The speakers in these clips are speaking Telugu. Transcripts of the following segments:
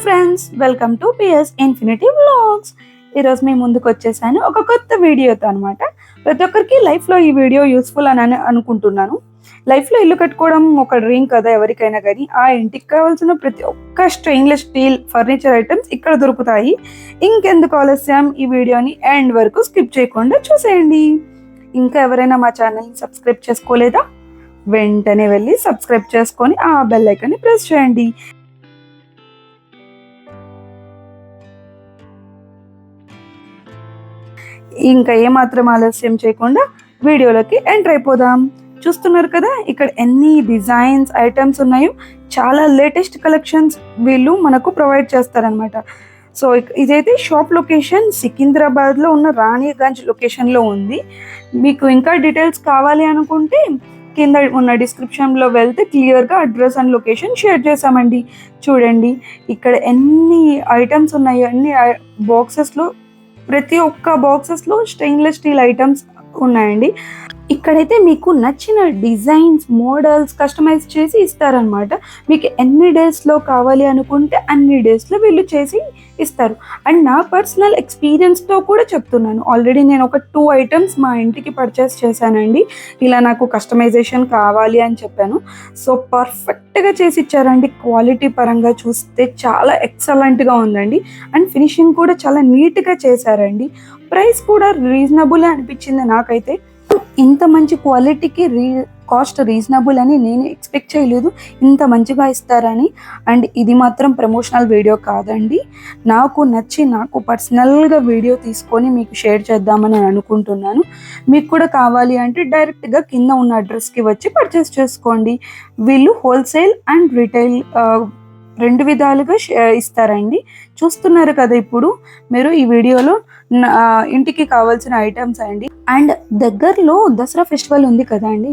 Friends, welcome to PS infinity vlogs. ఈరోజు మీ ముందుకు వచ్చేసాను ఒక కొత్త వీడియోతో అనమాట. ప్రతి ఒక్కరికి లైఫ్లో ఈ వీడియో యూస్ఫుల్ అని అనుకుంటున్నాను. లైఫ్లో ఇల్లు కట్టుకోవడం ఒక డ్రీమ్ కదా ఎవరికైనా, కానీ ఆ ఇంటికి కావాల్సిన ప్రతి ఒక్క స్టెయిన్లెస్ స్టీల్ ఫర్నిచర్ ఐటమ్స్ ఇక్కడ దొరుకుతాయి. ఇంకెందుకు ఆలస్యం, ఈ వీడియోని ఎండ్ వరకు స్కిప్ చేయకుండా చూసేయండి. ఇంకా ఎవరైనా మా ఛానల్ని సబ్స్క్రైబ్ చేసుకోలేదా? వెంటనే వెళ్ళి సబ్స్క్రైబ్ చేసుకొని ఆ బెల్ ఐకాన్ని ప్రెస్ చేయండి. ఇంకా ఏమాత్రం ఆలస్యం చేయకుండా వీడియోలోకి ఎంటర్ అయిపోదాం. చూస్తున్నారు కదా ఇక్కడ ఎన్ని డిజైన్స్ ఐటమ్స్ ఉన్నాయో. చాలా లేటెస్ట్ కలెక్షన్స్ వీళ్ళు మనకు ప్రొవైడ్ చేస్తారనమాట. సో ఇదైతే షాప్ లొకేషన్ సికింద్రాబాద్లో ఉన్న రాణిగంజ్ లొకేషన్లో ఉంది. మీకు ఇంకా డీటెయిల్స్ కావాలి అనుకుంటే కింద ఉన్న డిస్క్రిప్షన్లో వెళ్తే క్లియర్గా అడ్రస్ అండ్ లొకేషన్ షేర్ చేసామండి. చూడండి ఇక్కడ ఎన్ని ఐటమ్స్ ఉన్నాయో, అన్ని బాక్సెస్లో, ప్రతి ఒక్క బాక్సెస్లో స్టెయిన్లెస్ స్టీల్ ఐటమ్స్ ఉన్నాయండి. ఇక్కడైతే మీకు నచ్చిన డిజైన్స్, మోడల్స్ కస్టమైజ్ చేసి ఇస్తారనమాట. మీకు ఎన్ని డేస్లో కావాలి అనుకుంటే అన్ని డేస్లో వీళ్ళు చేసి ఇస్తారు. అండ్ నా పర్సనల్ ఎక్స్పీరియన్స్తో కూడా చెప్తున్నాను. ఆల్రెడీ నేను ఒక 2 ఐటమ్స్ మా ఇంటికి పర్చేస్ చేశానండి. ఇలా నాకు కస్టమైజేషన్ కావాలి అని చెప్పాను. సో పర్ఫెక్ట్గా చేసి ఇచ్చారండి. క్వాలిటీ పరంగా చూస్తే చాలా ఎక్సలెంట్గా ఉందండి. అండ్ ఫినిషింగ్ కూడా చాలా నీట్గా చేశారండి. ప్రైస్ కూడా రీజనబుల్ అనిపించింది నాకైతే. ఇంత మంచి క్వాలిటీకి కాస్ట్ రీజనబుల్ అని నేను ఎక్స్పెక్ట్ చేయలేదు, ఇంత మంచిగా ఇస్తారని. అండ్ ఇది మాత్రం ప్రమోషనల్ వీడియో కాదండి. నాకు పర్సనల్గా వీడియో తీసుకొని మీకు షేర్ చేద్దామని అనుకుంటున్నాను. మీకు కూడా కావాలి అంటే డైరెక్ట్గా కింద ఉన్న అడ్రస్కి వచ్చి పర్చేస్ చేసుకోండి. వీళ్ళు హోల్సేల్ అండ్ రిటైల్ 2 విధాలుగా ఇస్తారండి. చూస్తున్నారు కదా ఇప్పుడు మీరు ఈ వీడియోలో ఇంటికి కావాల్సిన ఐటమ్స్ అండి. అండ్ దగ్గరలో దసరా ఫెస్టివల్ ఉంది కదా అండి,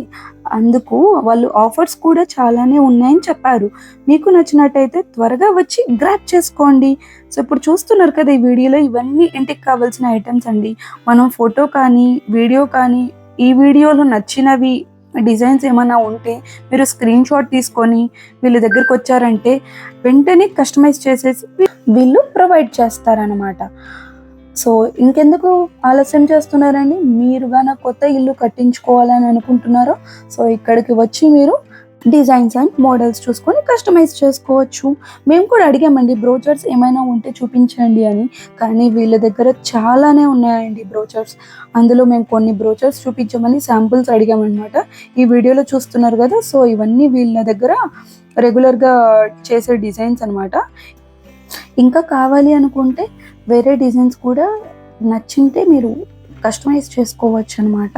అందుకు వాళ్ళు ఆఫర్స్ కూడా చాలానే ఉన్నాయని చెప్పారు. మీకు నచ్చినట్టయితే త్వరగా వచ్చి గ్రాప్ చేసుకోండి. సో ఇప్పుడు చూస్తున్నారు కదా ఈ వీడియోలో, ఇవన్నీ ఇంటికి కావాల్సిన ఐటమ్స్ అండి. మనం ఫోటో కానీ వీడియో కానీ, ఈ వీడియోలో నచ్చినవి డిజైన్స్ ఏమైనా ఉంటే మీరు స్క్రీన్ షాట్ తీసుకొని వీళ్ళ దగ్గరికి వచ్చారంటే వెంటనే కస్టమైజ్ చేసేసి వీళ్ళు ప్రొవైడ్ చేస్తారనమాట. సో ఇంకెందుకు ఆలస్యం చేస్తున్నారండి? మీరు గాన కొత్త ఇల్లు కట్టించుకోవాలని అనుకుంటున్నారో సో ఇక్కడికి వచ్చి మీరు డిజైన్స్ అండ్ మోడల్స్ చూసుకొని కస్టమైజ్ చేసుకోవచ్చు. మేము కూడా అడిగామండి బ్రోచర్స్ ఏమైనా ఉంటే చూపించండి అని, కానీ వీళ్ళ దగ్గర చాలానే ఉన్నాయండి బ్రోచర్స్. అందులో మేము కొన్ని బ్రోచర్స్ చూపించమని శాంపుల్స్ అడిగామన్నమాట. ఈ వీడియోలో చూస్తున్నారు కదా, సో ఇవన్నీ వీళ్ళ దగ్గర రెగ్యులర్గా చేసే డిజైన్స్ అనమాట. ఇంకా కావాలి అనుకుంటే వేరే డిజైన్స్ కూడా నచ్చింటే మీరు కస్టమైజ్ చేసుకోవచ్చు అనమాట.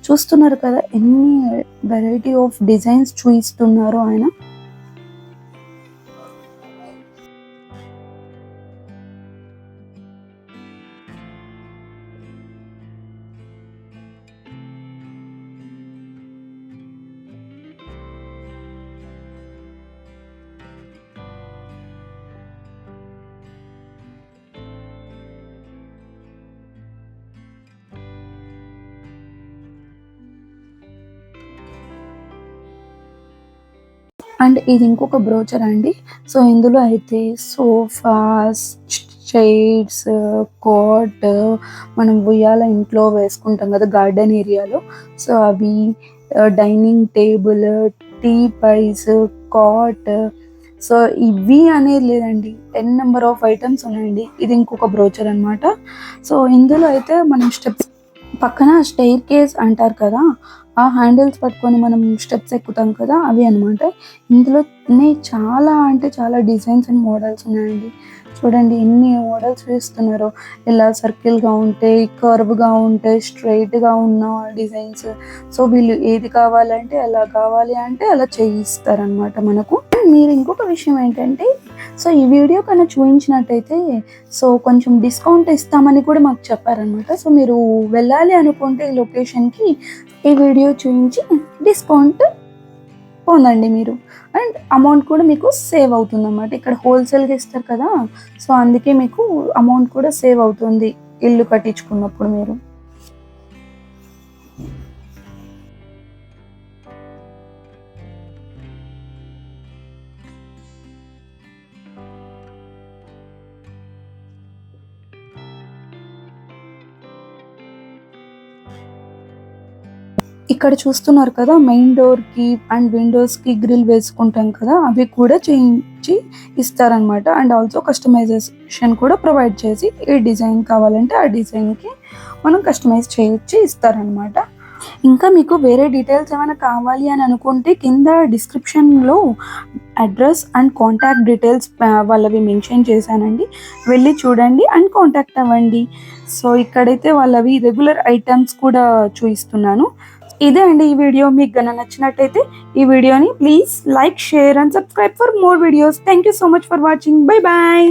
చూస్తున్నారు కదా ఎన్ని వెరైటీ ఆఫ్ డిజైన్స్ చూపిస్తున్నారో ఆయన. అండ్ ఇది ఇంకొక బ్రోచర్ అండి. సో ఇందులో అయితే సోఫాస్, చైర్స్, కాట్, మనం ఉయ్యాల ఇంట్లో వేసుకుంటాం కదా గార్డెన్ ఏరియాలో, సో అవి, dining table, teapoys, cot, so ఇవి అనేది లేదండి, 10 నెంబర్ ఆఫ్ ఐటమ్స్ ఉన్నాయండి. ఇది ఇంకొక బ్రోచర్ అనమాట. సో ఇందులో అయితే మనం స్టెప్స్ పక్కన స్టెయిర్ కేస్ అంటారు కదా, ఆ హ్యాండిల్స్ పట్టుకొని మనం స్టెప్స్ ఎక్కుతాం కదా, అవి అనమాట. ఇందులోనే చాలా అంటే చాలా డిజైన్స్ అండ్ మోడల్స్ ఉన్నాయండి. చూడండి ఎన్ని మోడల్స్ వేస్తున్నారో. ఇలా సర్కిల్గా ఉంటాయి, కర్వ్గా ఉంటాయి, స్ట్రైట్గా ఉన్న డిజైన్స్. సో వీళ్ళు ఏది కావాలంటే అలా కావాలి అంటే అలా చేయిస్తారనమాట మనకు. మీరు ఇంకొక విషయం ఏంటంటే, సో ఈ వీడియో కన్నా చూపించినట్టయితే సో కొంచెం డిస్కౌంట్ ఇస్తామని కూడా మాకు చెప్పారనమాట. సో మీరు వెళ్ళాలి అనుకుంటే ఈ లొకేషన్కి ఈ వీడియో చూపించి డిస్కౌంట్ పొందండి మీరు. అండ్ అమౌంట్ కూడా మీకు సేవ్ అవుతుంది అన్నమాట. ఇక్కడ హోల్సేల్గా ఇస్తారు కదా, సో అందుకే మీకు అమౌంట్ కూడా సేవ్ అవుతుంది ఇల్లు కట్టించుకున్నప్పుడు మీరు. ఇక్కడ చూస్తున్నారు కదా, మెయిన్ డోర్కి అండ్ విండోస్కి గ్రిల్ వేసుకుంటాం కదా, అవి కూడా చేయించి ఇస్తారనమాట. అండ్ ఆల్సో కస్టమైజేషన్ కూడా ప్రొవైడ్ చేసి ఏ డిజైన్ కావాలంటే ఆ డిజైన్కి మనం కస్టమైజ్ చేయించి ఇస్తారనమాట. ఇంకా మీకు వేరే డీటెయిల్స్ ఏమైనా కావాలి అని అనుకుంటే కింద డిస్క్రిప్షన్లో అడ్రస్ అండ్ కాంటాక్ట్ డీటెయిల్స్ వాళ్ళవి మెన్షన్ చేశానండి, వెళ్ళి చూడండి అండ్ కాంటాక్ట్ అవ్వండి. సో ఇక్కడైతే వాళ్ళవి రెగ్యులర్ ఐటమ్స్ కూడా చూపిస్తున్నాను. ఇదే అండి ఈ వీడియో. మీకు గన నచ్చినట్టయితే ఈ వీడియోని please like, share and subscribe for more videos. Thank you so much for watching. Bye bye.